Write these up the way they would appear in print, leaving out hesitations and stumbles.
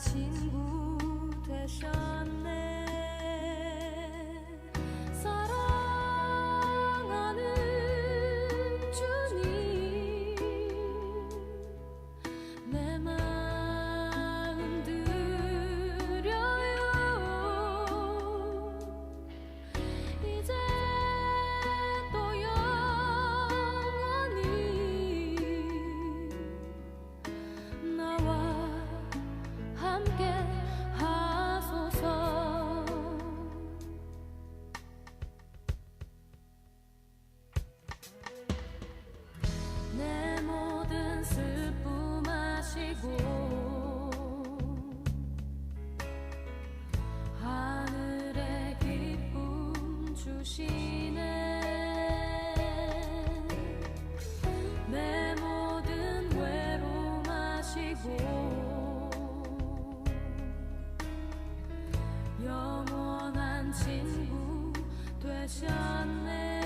친구 되셨네. 사랑하는 주님, 내 마음 드려요. 이제 또 영원히 나와 함께 하소서. 내 모든 슬픔 아시고 하늘의 기쁨 주시네. 내 모든 외로움 아시고 영원한 친구 되셨네.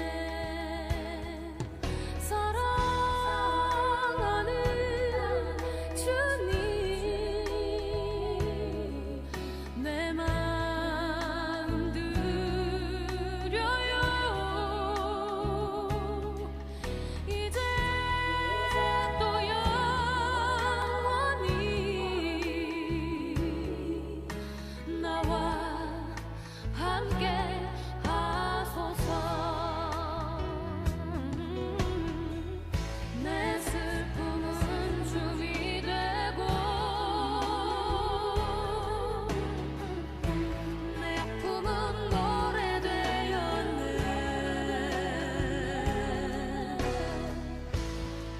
사랑하는 주님, 내 마음 드려요. 이제 또 영원히 나와 함께 하소서. 내 슬픔은 춤이 되고 내 아픔은 노래 되었네.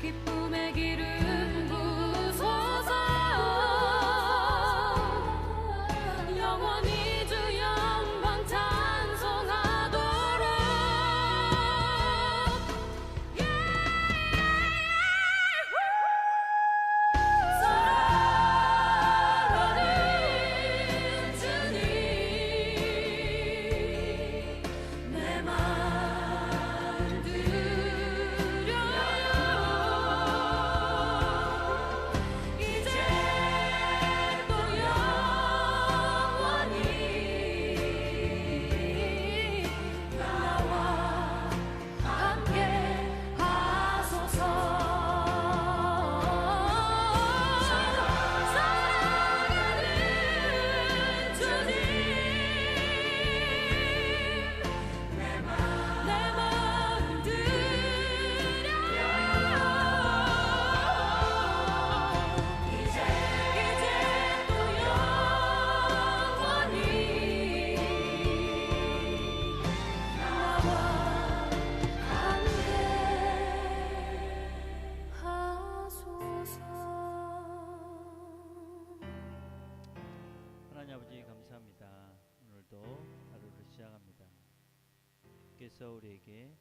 기쁨의 기름 부으소서. 영원히 주 영광 찬송하도록. 사랑하는 주님, 내 마음 드려요. 이제 또 영원히 나와 함께 하소서. 사랑하는 주님, 내 마음 드려요. 이제 또 영원히 나와 함께 하소서. 하나님 아버지 감사합니다. 오늘도 하루를 시작합니다. 주께서 우리에게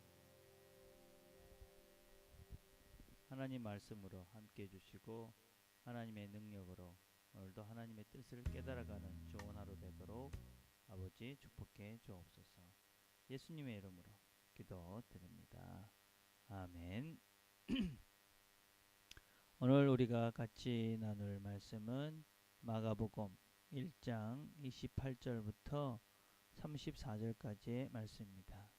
하나님 말씀으로 함께 해주시고 하나님의 능력으로 오늘도 하나님의 뜻을 깨달아가는 좋은 하루 되도록 아버지 축복해 주옵소서. 예수님의 이름으로 기도드립니다. 아멘. 오늘 우리가 같이 나눌 말씀은 마가복음 1장 28절부터 34절까지의 말씀입니다.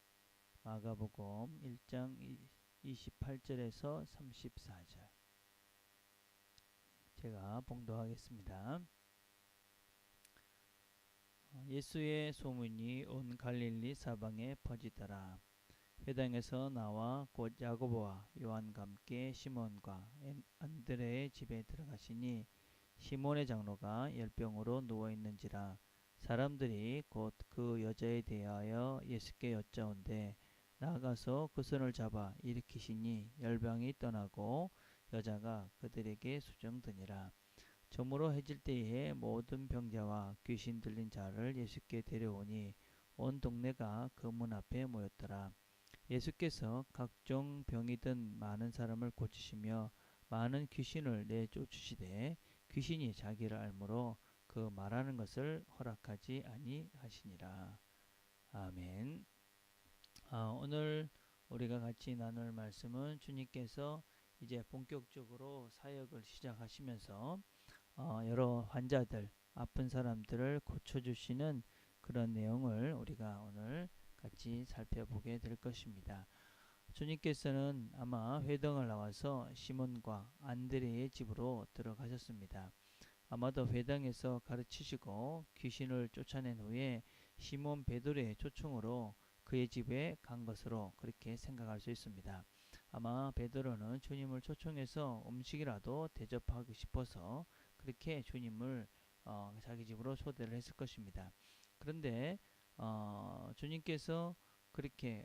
마가복음 1장 28절에서 34절. 제가 봉독하겠습니다. 예수의 소문이 온 갈릴리 사방에 퍼지더라. 회당에서 나와 곧 야고보와 요한과 함께 시몬과 안드레의 집에 들어가시니 시몬의 장로가 열병으로 누워있는지라. 사람들이 곧 그 여자에 대하여 예수께 여짜온대 나아가서 그 손을 잡아 일으키시니 열병이 떠나고 여자가 그들에게 수정드니라. 저물어 해질 때에 모든 병자와 귀신 들린 자를 예수께 데려오니 온 동네가 그 문 앞에 모였더라. 예수께서 각종 병이 든 많은 사람을 고치시며 많은 귀신을 내쫓으시되 귀신이 자기를 알므로 그 말하는 것을 허락하지 아니하시니라. 아멘. 오늘 우리가 같이 나눌 말씀은 주님께서 이제 본격적으로 사역을 시작하시면서 여러 환자들, 아픈 사람들을 고쳐주시는 그런 내용을 우리가 오늘 같이 살펴보게 될 것입니다. 주님께서는 아마 회당을 나와서 시몬과 안드레의 집으로 들어가셨습니다. 아마도 회당에서 가르치시고 귀신을 쫓아낸 후에 시몬 베드로의 초청으로 그의 집에 간 것으로 그렇게 생각할 수 있습니다. 아마 베드로는 주님을 초청해서 음식이라도 대접하고 싶어서 그렇게 주님을 자기 집으로 초대를 했을 것입니다. 그런데 주님께서 그렇게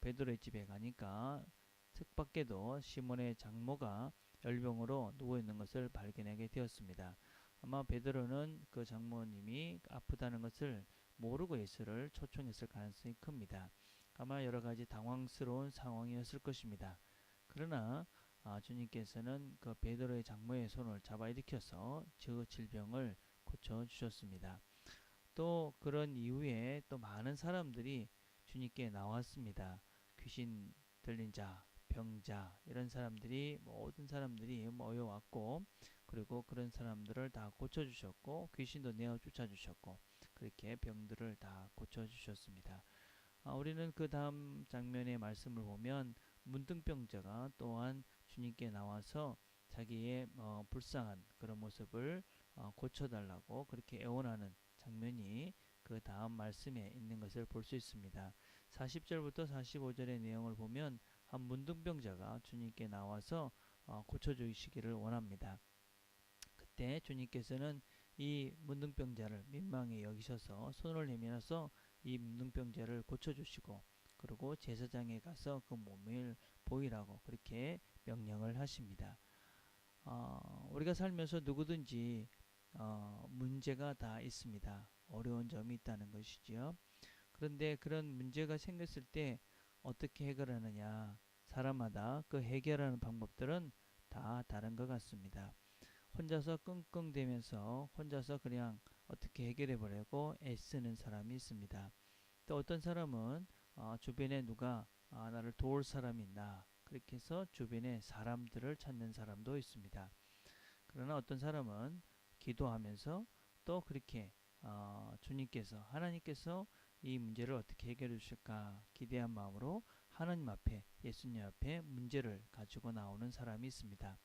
베드로의 집에 가니까 뜻밖에도 시몬의 장모가 열병으로 누워있는 것을 발견하게 되었습니다. 아마 베드로는 그 장모님이 아프다는 것을 모르고 예수를 초청했을 가능성이 큽니다. 아마 여러 가지 당황스러운 상황이었을 것입니다. 그러나 주님께서는 그 베드로의 장모의 손을 잡아 일으켜서 그 질병을 고쳐 주셨습니다. 또 그런 이후에 또 많은 사람들이 주님께 나왔습니다. 귀신 들린 자, 병자 이런 사람들이 모든 사람들이 모여왔고 그리고 그런 사람들을 다 고쳐주셨고 귀신도 내어 쫓아주셨고 그렇게 병들을 다 고쳐주셨습니다. 우리는 그 다음 장면의 말씀을 보면 문둥병자가 또한 주님께 나와서 자기의 불쌍한 그런 모습을 고쳐달라고 그렇게 애원하는 장면이 그 다음 말씀에 있는 것을 볼 수 있습니다. 40절부터 45절의 내용을 보면 한 문둥병자가 주님께 나와서 고쳐주시기를 원합니다. 그때 주님께서는 이 문둥병자를 민망히 여기셔서 손을 내밀어서 이 문둥병자를 고쳐주시고 그리고 제사장에 가서 그 몸을 보이라고 그렇게 명령을 하십니다. 우리가 살면서 누구든지 문제가 다 있습니다. 어려운 점이 있다는 것이지요. 그런데 그런 문제가 생겼을 때 어떻게 해결하느냐 사람마다 그 해결하는 방법들은 다 다른 것 같습니다. 혼자서 끙끙대면서 혼자서 그냥 어떻게 해결해 보려고 애쓰는 사람이 있습니다. 또 어떤 사람은 주변에 누가 나를 도울 사람이 있나 그렇게 해서 주변에 사람들을 찾는 사람도 있습니다. 그러나 어떤 사람은 기도하면서 또 그렇게 주님께서 하나님께서 이 문제를 어떻게 해결해 주실까 기대한 마음으로 하나님 앞에 예수님 앞에 문제를 가지고 나오는 사람이 있습니다.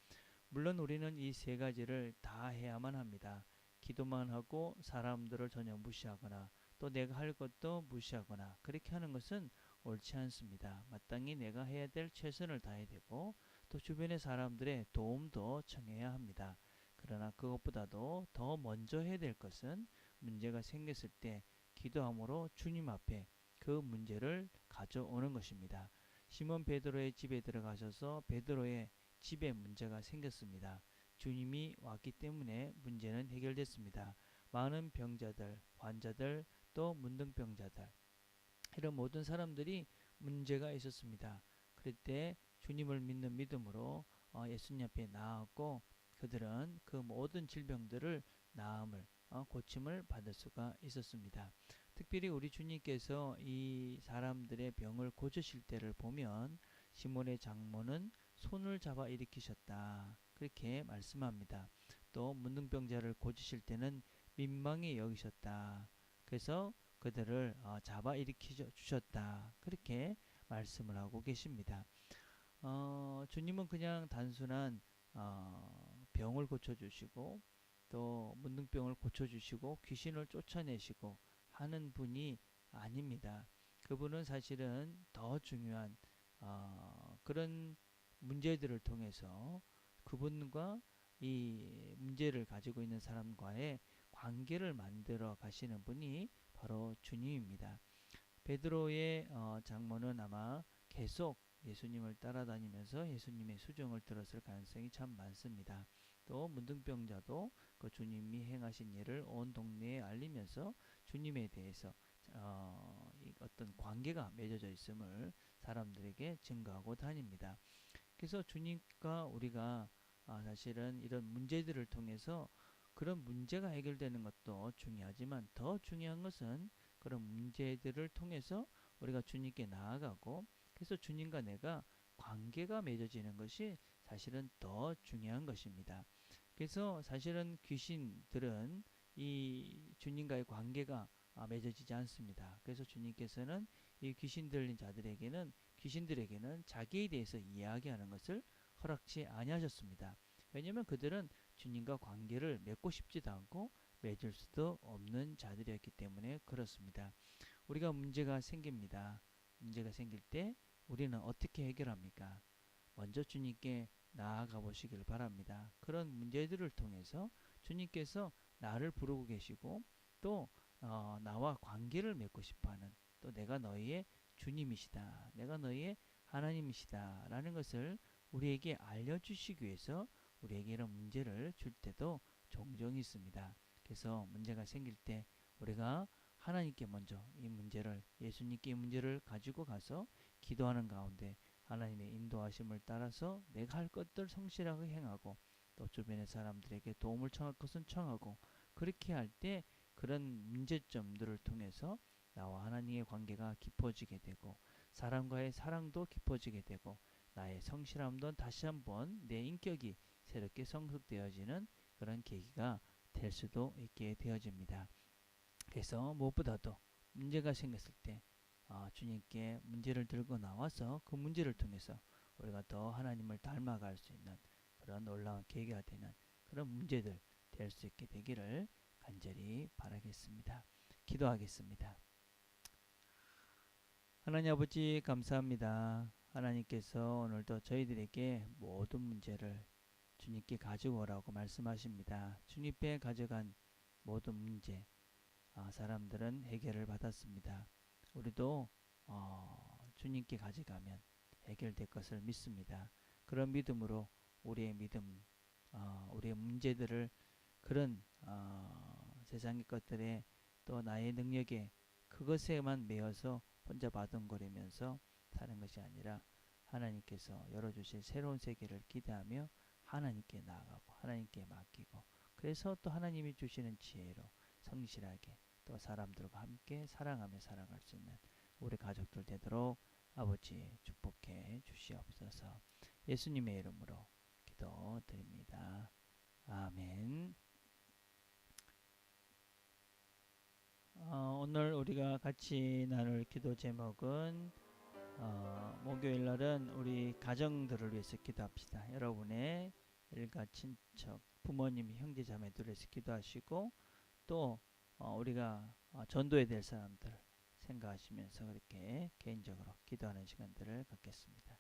물론 우리는 이 세 가지를 다 해야만 합니다. 기도만 하고 사람들을 전혀 무시하거나 또 내가 할 것도 무시하거나 그렇게 하는 것은 옳지 않습니다. 마땅히 내가 해야 될 최선을 다해야 되고 또 주변의 사람들의 도움도 청해야 합니다. 그러나 그것보다도 더 먼저 해야 될 것은 문제가 생겼을 때 기도함으로 주님 앞에 그 문제를 가져오는 것입니다. 시몬 베드로의 집에 들어가셔서 베드로의 집에 문제가 생겼습니다. 주님이 왔기 때문에 문제는 해결됐습니다. 많은 병자들, 환자들, 또 문둥병자들 이런 모든 사람들이 문제가 있었습니다. 그럴 때 주님을 믿는 믿음으로 예수님 앞에 나았고 그들은 그 모든 질병들을 나음을 고침을 받을 수가 있었습니다. 특별히 우리 주님께서 이 사람들의 병을 고치실 때를 보면 시몬의 장모는 손을 잡아 일으키셨다. 그렇게 말씀합니다. 또 문둥병자를 고치실 때는 민망히 여기셨다. 그래서 그들을 잡아 일으켜 주셨다. 그렇게 말씀을 하고 계십니다. 주님은 그냥 단순한 병을 고쳐주시고 또 문둥병을 고쳐주시고 귀신을 쫓아내시고 하는 분이 아닙니다. 그분은 사실은 더 중요한 그런 문제들을 통해서 그분과 이 문제를 가지고 있는 사람과의 관계를 만들어 가시는 분이 바로 주님입니다. 베드로의 장모는 아마 계속 예수님을 따라다니면서 예수님의 수종을 들었을 가능성이 참 많습니다. 또 문둥병자도 그 주님이 행하신 일을 온 동네에 알리면서 주님에 대해서 어떤 관계가 맺어져 있음을 사람들에게 증거하고 다닙니다. 그래서 주님과 우리가 사실은 이런 문제들을 통해서 그런 문제가 해결되는 것도 중요하지만 더 중요한 것은 그런 문제들을 통해서 우리가 주님께 나아가고 그래서 주님과 내가 관계가 맺어지는 것이 사실은 더 중요한 것입니다. 그래서 사실은 귀신들은 이 주님과의 관계가 맺어지지 않습니다. 그래서 주님께서는 이 귀신 들린 귀신들에게는 자기에 대해서 이야기하는 것을 허락치 아니하셨습니다. 왜냐하면 그들은 주님과 관계를 맺고 싶지도 않고 맺을 수도 없는 자들이었기 때문에 그렇습니다. 우리가 문제가 생깁니다. 문제가 생길 때 우리는 어떻게 해결합니까? 먼저 주님께 나아가 보시길 바랍니다. 그런 문제들을 통해서 주님께서 나를 부르고 계시고 또 나와 관계를 맺고 싶어하는, 또 내가 너희의 주님이시다, 내가 너희의 하나님이시다 라는 것을 우리에게 알려주시기 위해서 우리에게 이런 문제를 줄 때도 종종 있습니다. 그래서 문제가 생길 때 우리가 하나님께 먼저 이 문제를, 예수님께 이 문제를 가지고 가서 기도하는 가운데 하나님의 인도하심을 따라서 내가 할 것들 성실하게 행하고, 또 주변의 사람들에게 도움을 청할 것은 청하고, 그렇게 할 때 그런 문제점들을 통해서 나와 하나님의 관계가 깊어지게 되고, 사람과의 사랑도 깊어지게 되고, 나의 성실함도 다시 한번 내 인격이 새롭게 성숙되어지는 그런 계기가 될 수도 있게 되어집니다. 그래서 무엇보다도 문제가 생겼을 때 주님께 문제를 들고 나와서 그 문제를 통해서 우리가 더 하나님을 닮아갈 수 있는 그런 놀라운 계기가 되는 그런 문제들 될 수 있게 되기를 간절히 바라겠습니다. 기도하겠습니다. 하나님 아버지 감사합니다. 하나님께서 오늘도 저희들에게 모든 문제를 주님께 가지고 오라고 말씀하십니다. 주님께 가져간 모든 문제 사람들은 해결을 받았습니다. 우리도 주님께 가져가면 해결될 것을 믿습니다. 그런 믿음으로 우리의 믿음, 우리의 문제들을 그런 세상의 것들에 또 나의 능력에 그것에만 매여서 혼자 바둥거리면서 사는 것이 아니라 하나님께서 열어주실 새로운 세계를 기대하며 하나님께 나아가고 하나님께 맡기고, 그래서 또 하나님이 주시는 지혜로 성실하게 또 사람들과 함께 사랑하며 살아갈 수 있는 우리 가족들 되도록 아버지 축복해 주시옵소서. 예수님의 이름으로 기도드립니다. 아멘. 오늘 우리가 같이 나눌 기도 제목은 목요일 날은 우리 가정들을 위해서 기도합시다. 여러분의 일가 친척, 부모님, 형제 자매들을 위해서 기도하시고, 또 우리가 전도해야 될 사람들 생각하시면서 그렇게 개인적으로 기도하는 시간들을 갖겠습니다.